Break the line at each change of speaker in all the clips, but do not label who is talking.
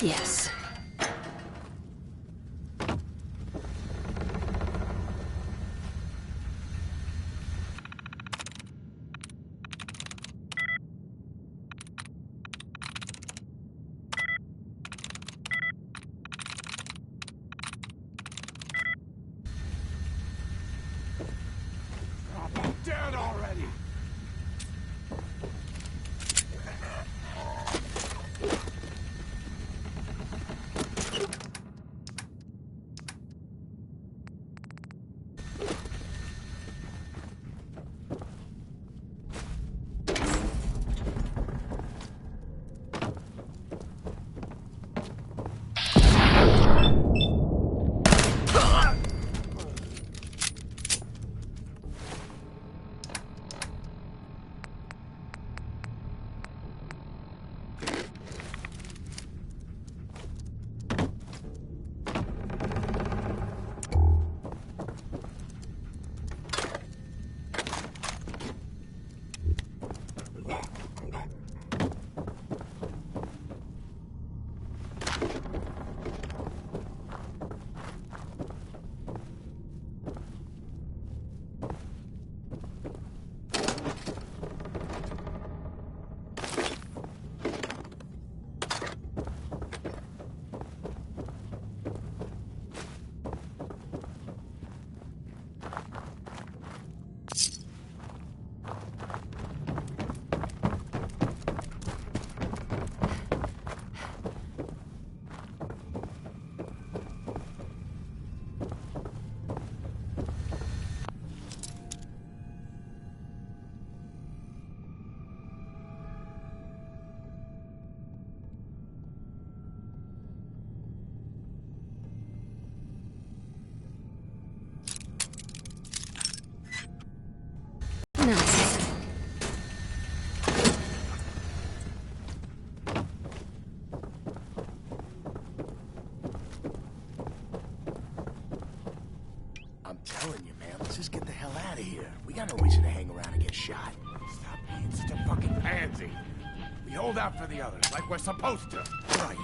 Yes.
Dead already!
Nice.
I'm telling you, man, let's just get the hell out of here. We got no reason to hang around and get shot. Stop being such a fucking pansy. We hold out for the others, like we're supposed to. Right.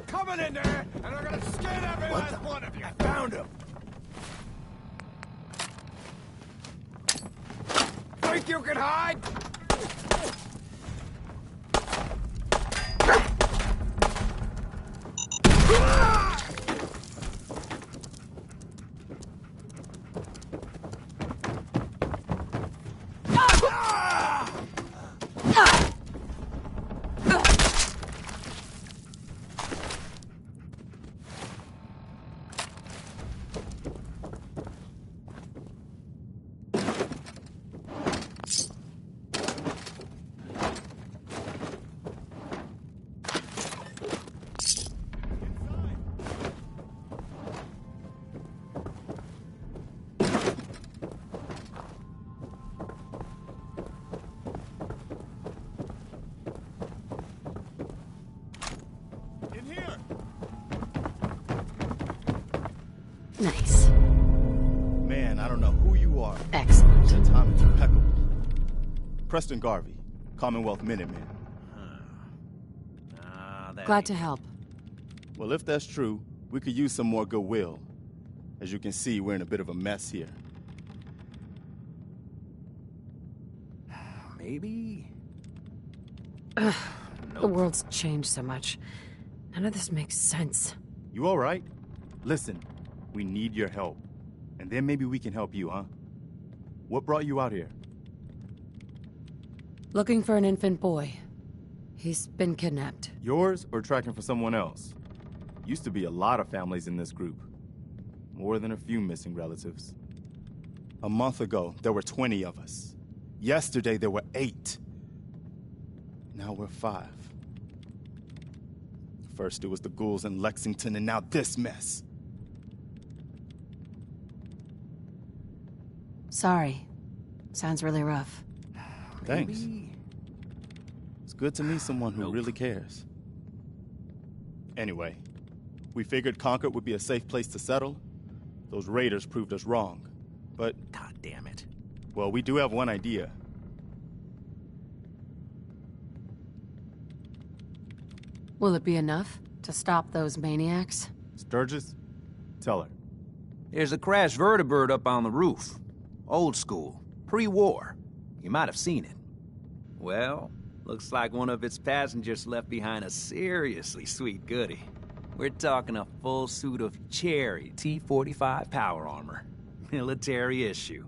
Coming in there, and I'm gonna skin every last one of you. I found him. Think you can hide?
Nice.
Man, I don't know who you are.
Excellent.
Your time is impeccable. Preston Garvey, Commonwealth Minuteman.
Glad to help.
Well, if that's true, we could use some more goodwill. As you can see, we're in a bit of a mess here.
Maybe?
Ugh, the world's changed so much. None of this makes sense.
You all right? Listen, we need your help. And then maybe we can help you, huh? What brought you out here?
Looking for an infant boy. He's been kidnapped.
Yours or tracking for someone else? Used to be a lot of families in this group. More than a few missing relatives. A month ago, there were 20 of us. Yesterday, there were 8. Now we're 5. First, it was the ghouls in Lexington, and now this mess.
Sorry. Sounds really rough.
Thanks. It's good to meet someone who really cares. Anyway, we figured Concord would be a safe place to settle. Those raiders proved us wrong. But...
God damn it.
Well, we do have one idea.
Will it be enough to stop those maniacs?
Sturgis, tell her.
There's a crashed vertibird up on the roof. Old school. Pre-war. You might have seen it. Well, looks like one of its passengers left behind a seriously sweet goodie. We're talking a full suit of cherry T-45 power armor. Military issue.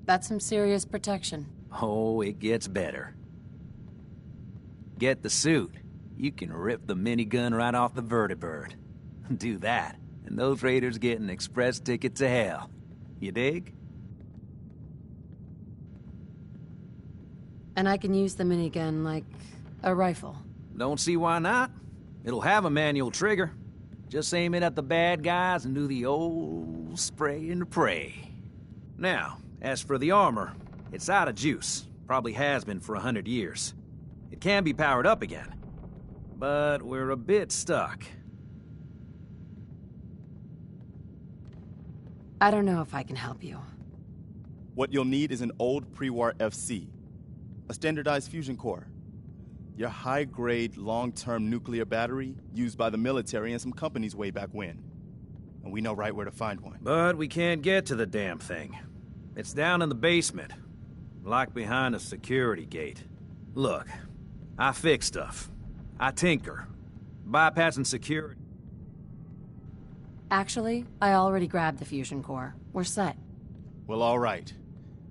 That's some serious protection.
Oh, it gets better. Get the suit. You can rip the minigun right off the vertibird. Do that, and those raiders get an express ticket to hell. You dig?
And I can use the minigun like a rifle.
Don't see why not. It'll have a manual trigger. Just aim it at the bad guys and do the old spray and pray. Now, as for the armor, it's out of juice. Probably has been for 100 years. It can be powered up again. But we're a bit stuck.
I don't know if I can help you.
What you'll need is an old pre-war FC. A standardized fusion core. Your high-grade, long-term nuclear battery used by the military and some companies way back when. And we know right where to find one.
But we can't get to the damn thing. It's down in the basement. Locked behind a security gate. Look, I fix stuff. I tinker. Bypassing security.
Actually, I already grabbed the fusion core. We're set.
Well, all right.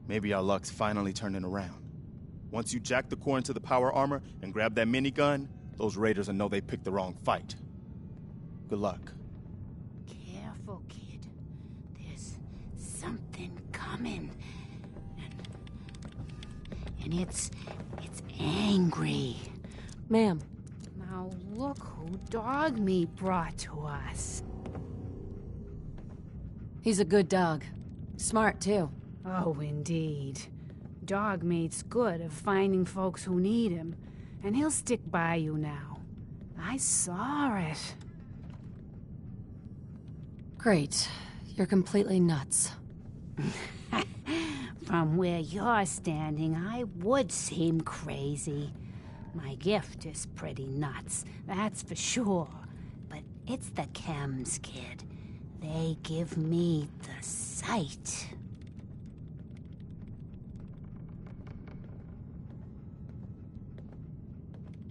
Maybe our luck's finally turning around. Once you jack the core into the power armor and grab that minigun, those raiders will know they picked the wrong fight. Good luck.
Careful, kid. There's something coming. And it's angry.
Ma'am.
Now look who Dog Meat brought to us.
He's a good dog. Smart, too.
Oh, indeed. Dog Meat's good at finding folks who need him, and he'll stick by you now. I saw it.
Great. You're completely nuts.
From where you're standing, I would seem crazy. My gift is pretty nuts, that's for sure. But it's the chems, kid. They give me the sight.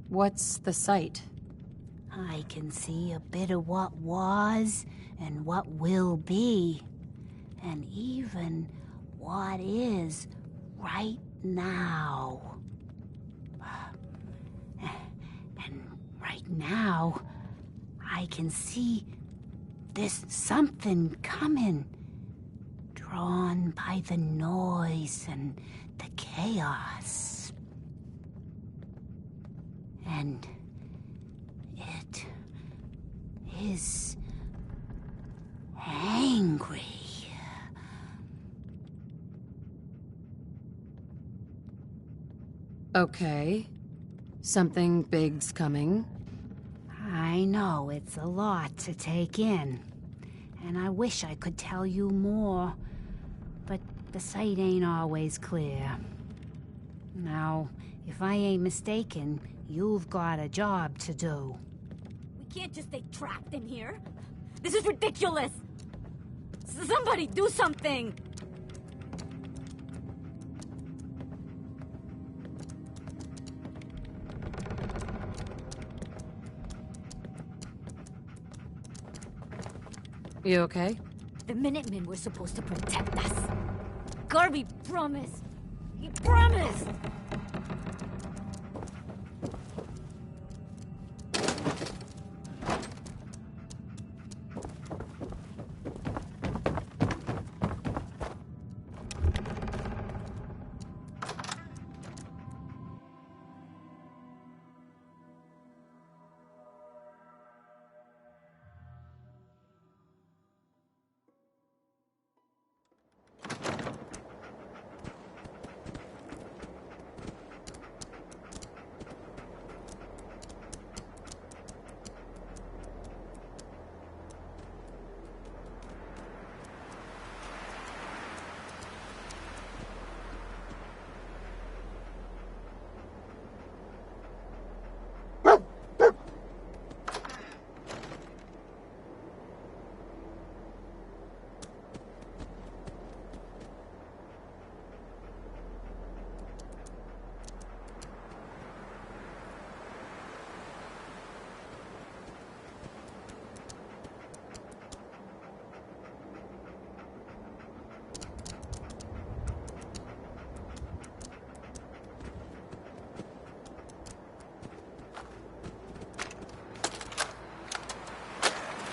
What's the sight?
I can see a bit of what was and what will be. And even what is right now. And right now, I can see there's something coming. Drawn by the noise and the chaos. And it is angry.
Okay. Something big's coming.
I know it's a lot to take in, and I wish I could tell you more, but the sight ain't always clear. Now, if I ain't mistaken, you've got a job to do.
We can't just stay trapped in here. This is ridiculous. Somebody do something.
You okay?
The Minutemen were supposed to protect us. Garvey promised. He promised!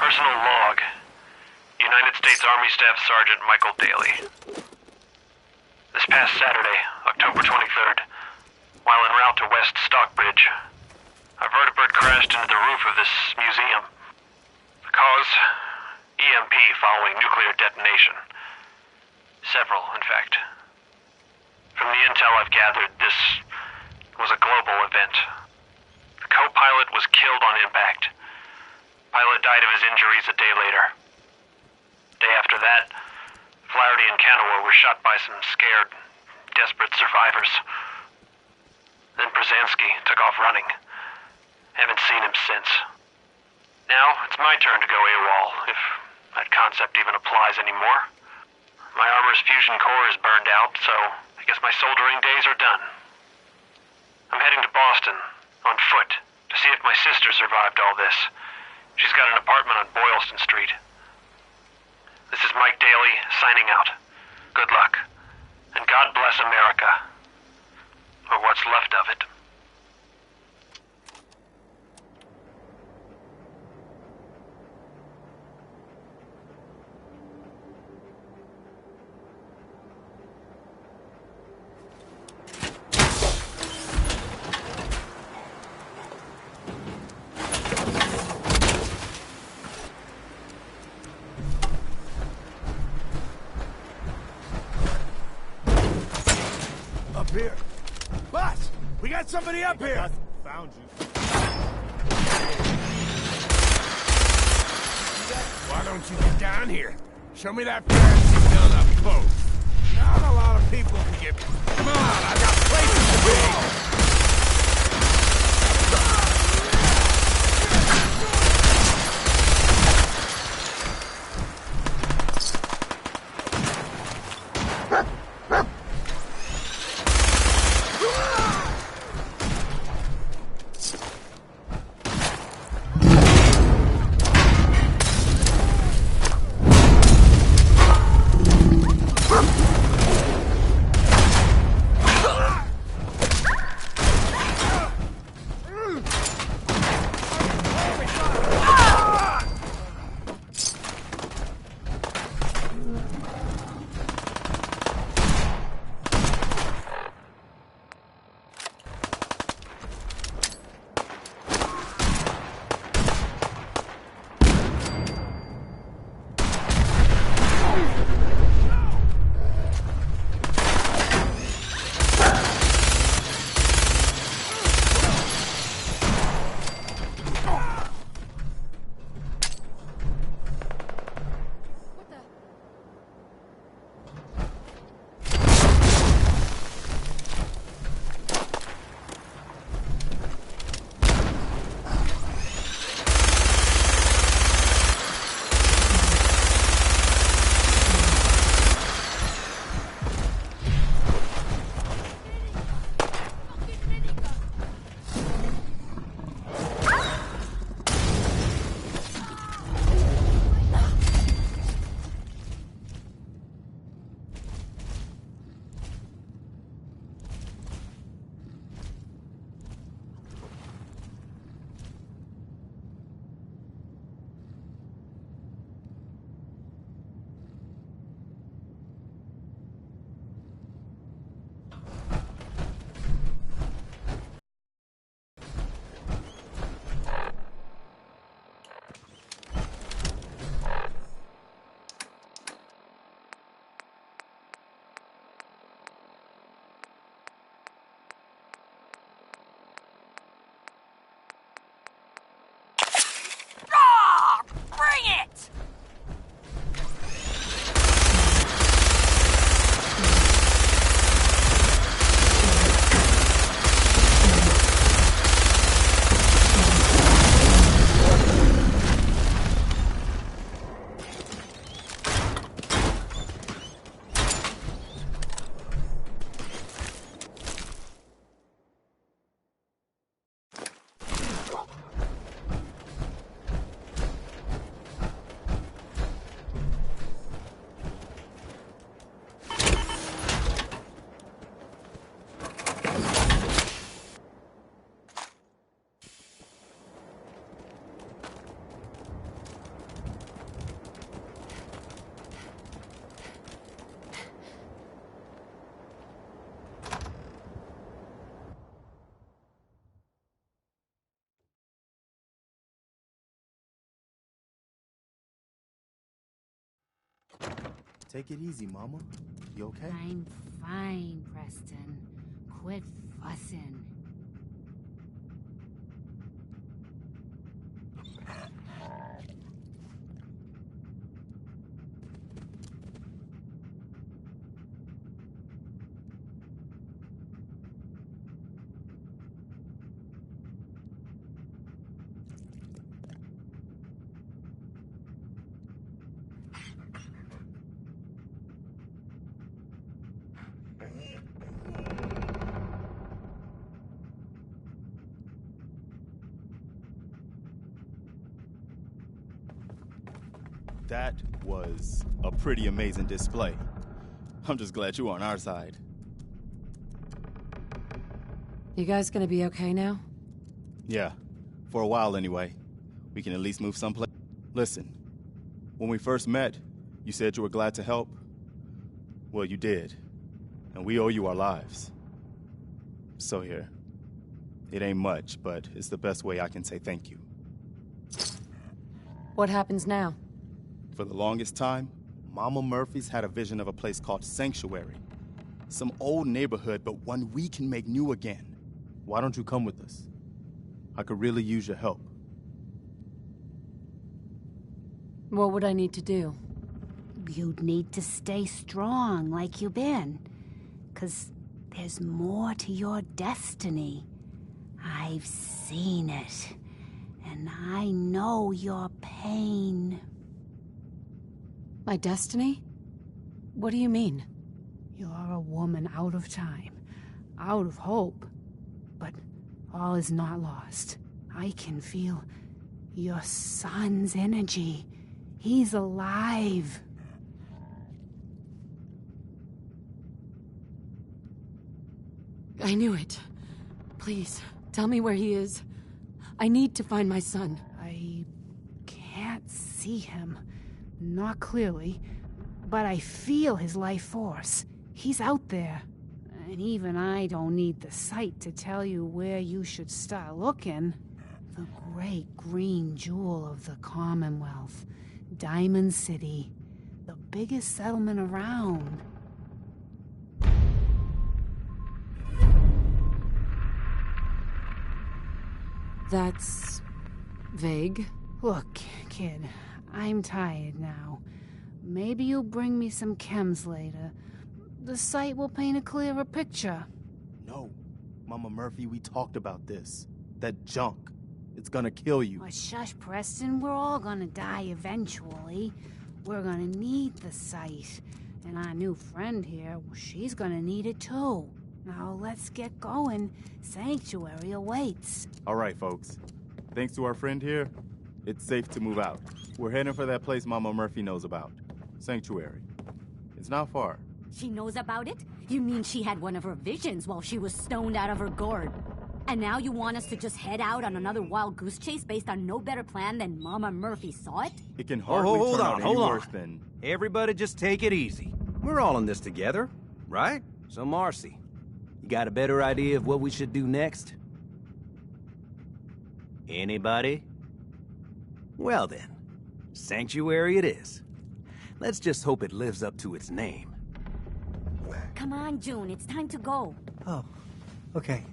Personal log. United States Army Staff Sergeant Michael Daly. This past Saturday, October 23rd, while en route to West Stockbridge, a vertibird crashed into the roof of this museum. The cause? EMP following nuclear detonation. Several, in fact. From the intel I've gathered, this was a global event. The co-pilot was killed on impact. Pilot died of his injuries a day later. Day after that, Flaherty and Canoa were shot by some scared, desperate survivors. Then Brzezinski took off running. Haven't seen him since. Now, it's my turn to go AWOL, if that concept even applies anymore. My armor's fusion core is burned out, so I guess my soldering days are done. I'm heading to Boston, on foot, to see if my sister survived all this. She's got an apartment on Boylston Street. This is Mike Daly, signing out. Good luck. And God bless America. Or what's left of it.
Up here. Boss, we got somebody up here.
Found you.
Why don't you get down here? Show me that fancy gun up close. Not a lot of people can get... Come on, I've got places to be.
Bring it!
Take it easy, Mama. You okay?
I'm fine, Preston. Quit fussing.
That was a pretty amazing display. I'm just glad you're on our side.
You guys gonna be okay now?
Yeah, for a while anyway. We can at least move someplace. Listen, when we first met, you said you were glad to help. Well, you did. And we owe you our lives. So here. It ain't much, but it's the best way I can say thank you.
What happens now?
For the longest time, Mama Murphy's had a vision of a place called Sanctuary. Some old neighborhood, but one we can make new again. Why don't you come with us? I could really use your help.
What would I need to do?
You'd need to stay strong like you've been. 'Cause there's more to your destiny. I've seen it. And I know your pain.
My destiny? What do you mean?
You're a woman out of time, out of hope. But all is not lost. I can feel your son's energy. He's alive.
I knew it. Please, tell me where he is. I need to find my son.
I can't see him. Not clearly. But I feel his life force. He's out there. And even I don't need the sight to tell you where you should start looking. The great green jewel of the Commonwealth. Diamond City. The biggest settlement around.
That's vague.
Look, kid, I'm tired now. Maybe you'll bring me some chems later. The sight will paint a clearer picture.
No, Mama Murphy, we talked about this. That junk. It's gonna kill you.
Oh, shush, Preston. We're all gonna die eventually. We're gonna need the sight. And our new friend here, she's gonna need it too. Now let's get going. Sanctuary awaits.
All right, folks. Thanks to our friend here, it's safe to move out. We're heading for that place Mama Murphy knows about. Sanctuary. It's not far.
She knows about it? You mean she had one of her visions while she was stoned out of her gourd? And now you want us to just head out on another wild goose chase based on no better plan than Mama Murphy saw it?
It can hardly turn out any worse than...
Everybody just take it easy. We're all in this together, right? So Marcy, You got a better idea of what we should do next? Anybody? Well then, Sanctuary it is. Let's just hope it lives up to its name.
Come on, June, it's time to go.
Oh, okay.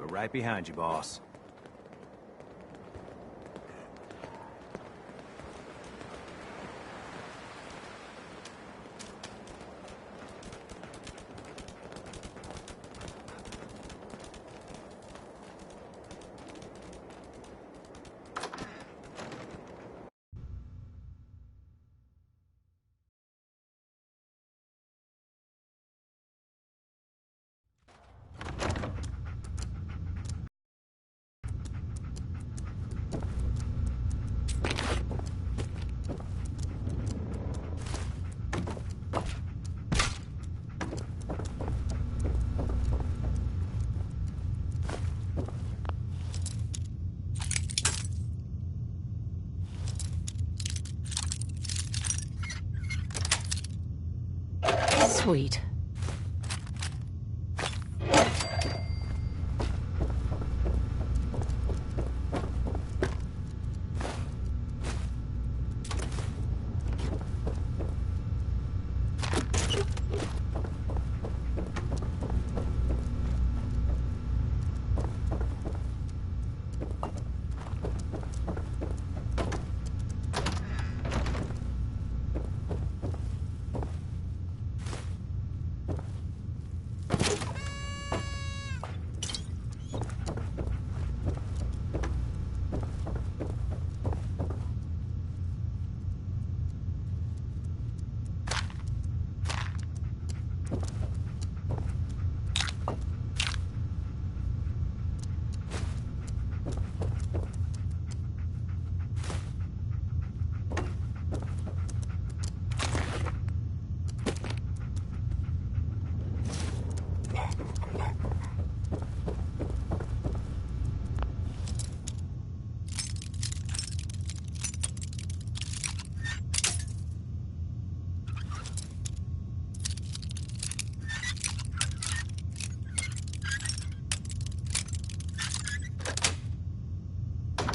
We're right behind you, boss.
Sweet.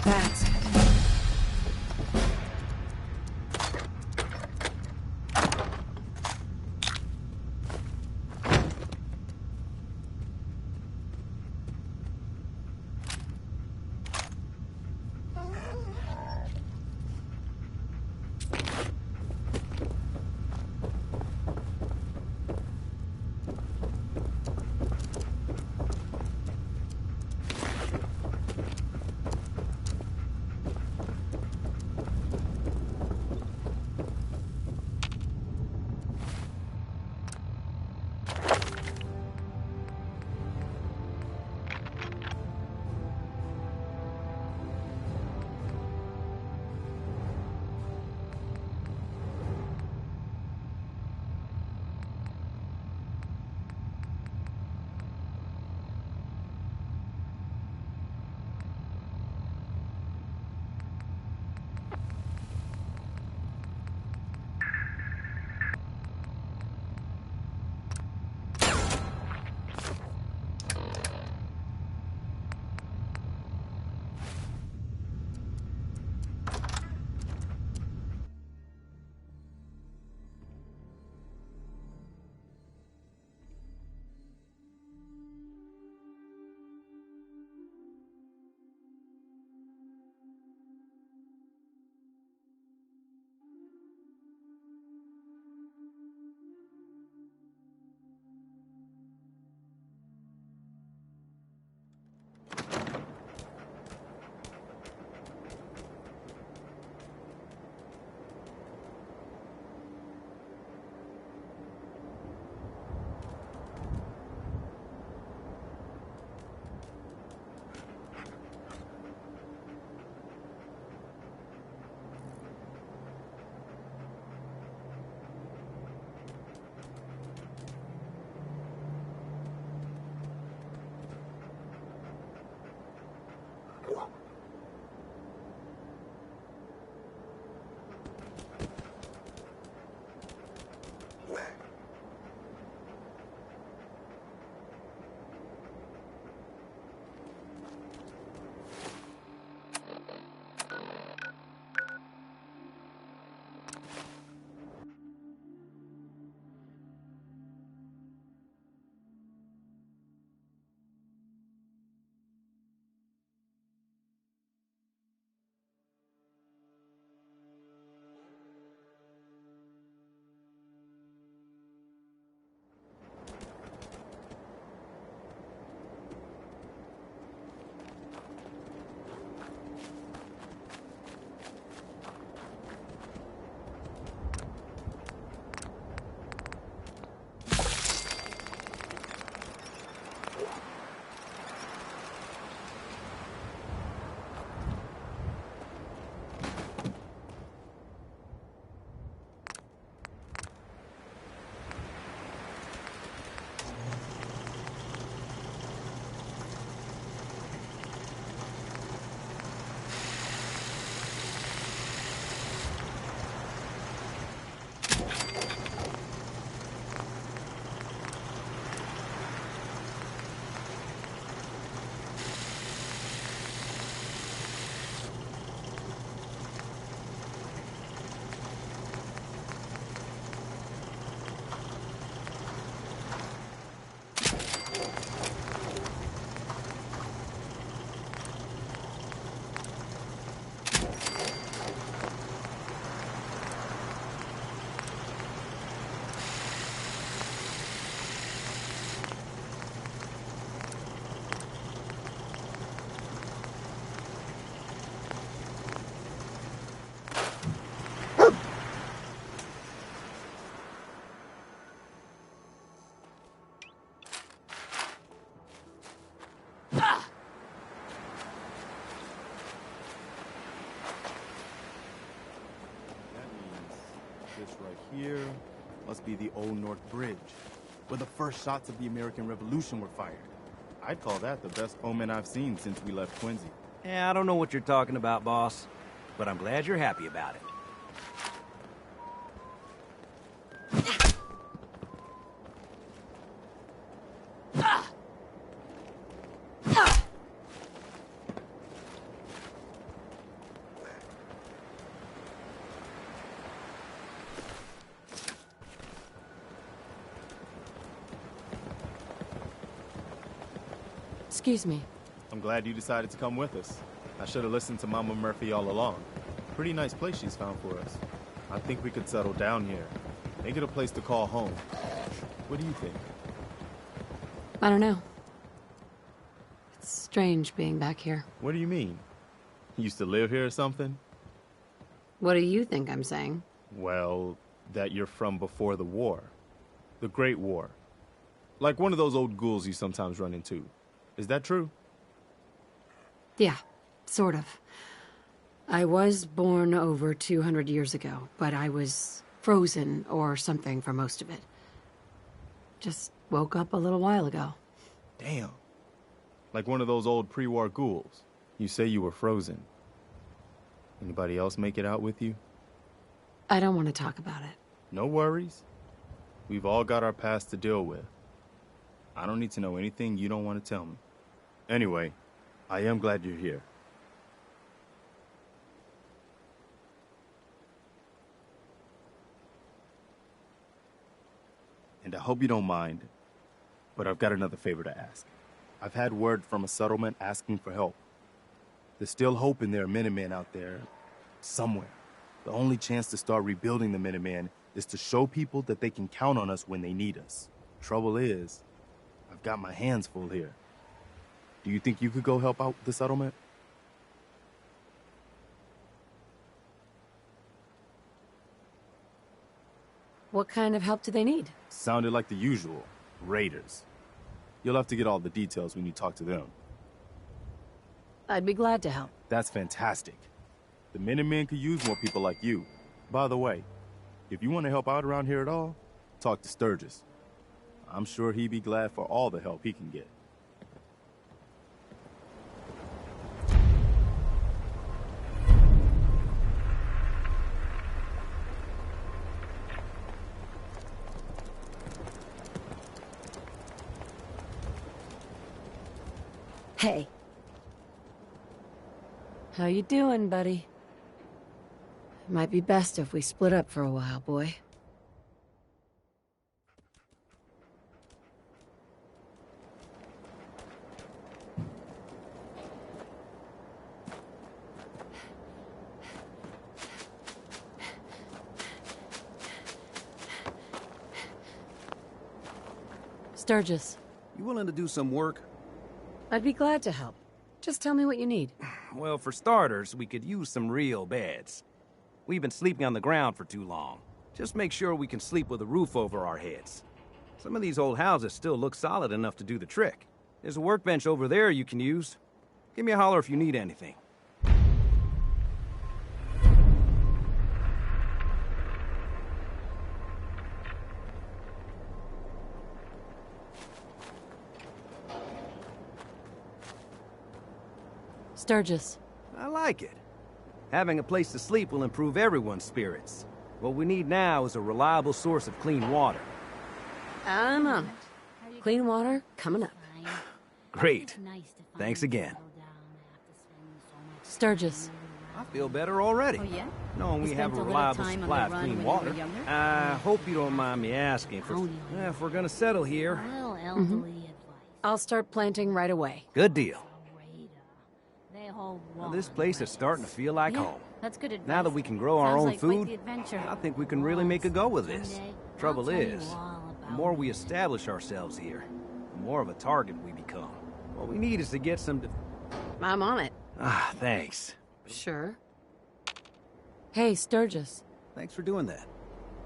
That's it.
This right here must be the Old North Bridge, where the first shots of the American Revolution were fired. I'd call that the best omen I've seen since we left Quincy.
Yeah, I don't know what you're talking about, boss. But I'm glad you're happy about it.
Excuse me.
I'm glad you decided to come with us. I should have listened to Mama Murphy all along. Pretty nice place she's found for us. I think we could settle down here. Make it a place to call home. What do you think?
I don't know. It's strange being back here.
What do you mean? You used to live here or something?
What do you think I'm saying?
Well, that you're from before the war. The Great War. Like one of those old ghouls you sometimes run into. Is that true?
Yeah, sort of. I was born over 200 years ago, but I was frozen or something for most of it. Just woke up a little while ago.
Damn. Like one of those old pre-war ghouls. You say you were frozen. Anybody else make it out with you?
I don't want to talk about it.
No worries. We've all got our past to deal with. I don't need to know anything you don't want to tell me. Anyway, I am glad you're here. And I hope you don't mind, but I've got another favor to ask. I've had word from a settlement asking for help. There's still hope in there are Minutemen out there, somewhere. The only chance to start rebuilding the Minutemen is to show people that they can count on us when they need us. Trouble is, I've got my hands full here. Do you think you could go help out the settlement?
What kind of help do they need?
Sounded like the usual. Raiders. You'll have to get all the details when you talk to them.
I'd be glad to help.
That's fantastic. The Minutemen could use more people like you. By the way, if you want to help out around here at all, talk to Sturgis. I'm sure he'd be glad for all the help he can get.
Hey. How you doing, buddy? Might be best if we split up for a while, boy. Sturgis.
You willing to do some work?
I'd be glad to help. Just tell me what you need.
Well, for starters, we could use some real beds. We've been sleeping on the ground for too long. Just make sure we can sleep with a roof over our heads. Some of these old houses still look solid enough to do the trick. There's a workbench over there you can use. Give me a holler if you need anything.
Sturgis.
I like it. Having a place to sleep will improve everyone's spirits. What we need now is a reliable source of clean water.
I'm on it. Clean water coming up.
Great. Thanks again.
Sturgis.
I feel better already.
Oh, yeah?
Knowing we have a reliable supply of clean water. I hope you don't mind me asking if we're gonna settle here.
I'll start planting right away.
Good deal. Well, this place is starting to feel like home.
That's good advice.
Now that we can grow our own
Sounds like quite
food,
the adventure.
I think we can really make a go with this.
Someday,
Trouble
I'll tell you
is,
all
the
about
more
it.
we establish ourselves here, the more of a target we become. What we need is to get some...
I'm on it.
Ah, thanks.
Sure. Hey, Sturgis.
Thanks for doing that.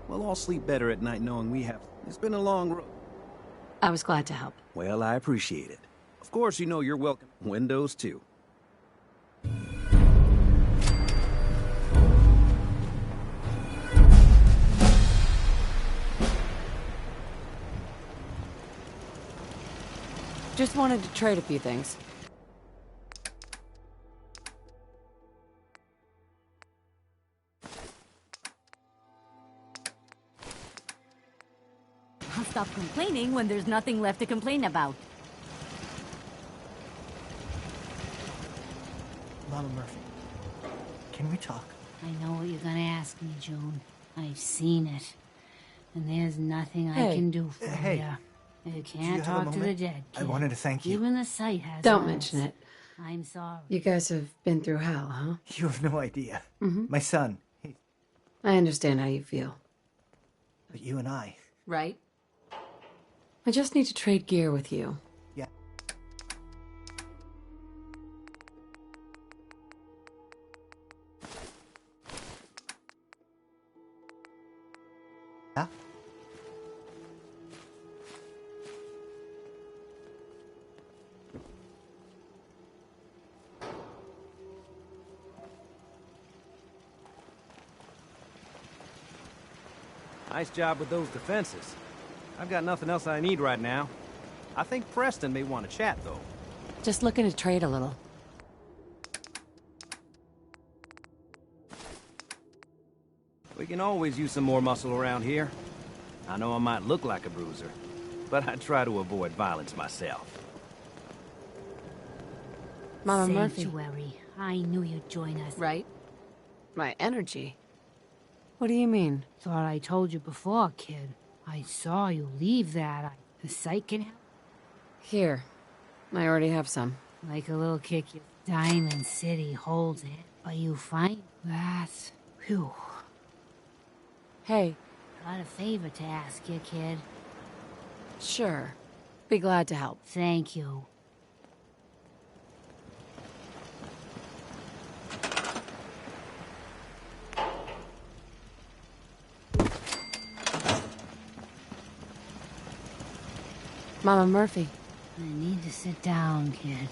We'll all sleep better at night knowing we have... It's been a long road.
I was glad to help.
Well, I appreciate it. Of course, you know you're welcome. Windows, too.
Just wanted to trade a few things.
I'll stop complaining when there's nothing left to complain about.
Mama Murphy, can we talk?
I know what you're gonna ask me, June. I've seen it. And there's nothing I
Hey.
can do for
Hey.
you. You
Do you
can't
have a
talk to the
moment?
dead,
I
kid.
wanted to thank you.
Even the site has
Don't
eyes.
mention it.
I'm sorry.
You guys have been through hell, huh?
You have no idea.
Mm-hmm.
My son,
I understand how you feel.
but you and I.
Right? I just need to trade gear with you.
Yeah. Yeah?
Nice job with those defenses. I've got nothing else I need right now. I think Preston may want to chat, though.
Just looking to trade a little.
We can always use some more muscle around here. I know I might look like a bruiser, but I try to avoid violence myself.
Mama Murphy.
Sanctuary. I knew you'd join us.
Right? My energy. What do you mean?
Thought I told you before, kid. I saw you leave that. The site can help.
Here. I already have some.
Like a little kick. Diamond City holds it. But you find that. Phew.
Hey.
Got a favor to ask you, kid.
Sure. Be glad to help.
Thank you.
Mama Murphy.
I need to sit down, kid.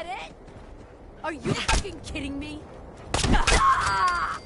that it? Are you fucking kidding me? Ah!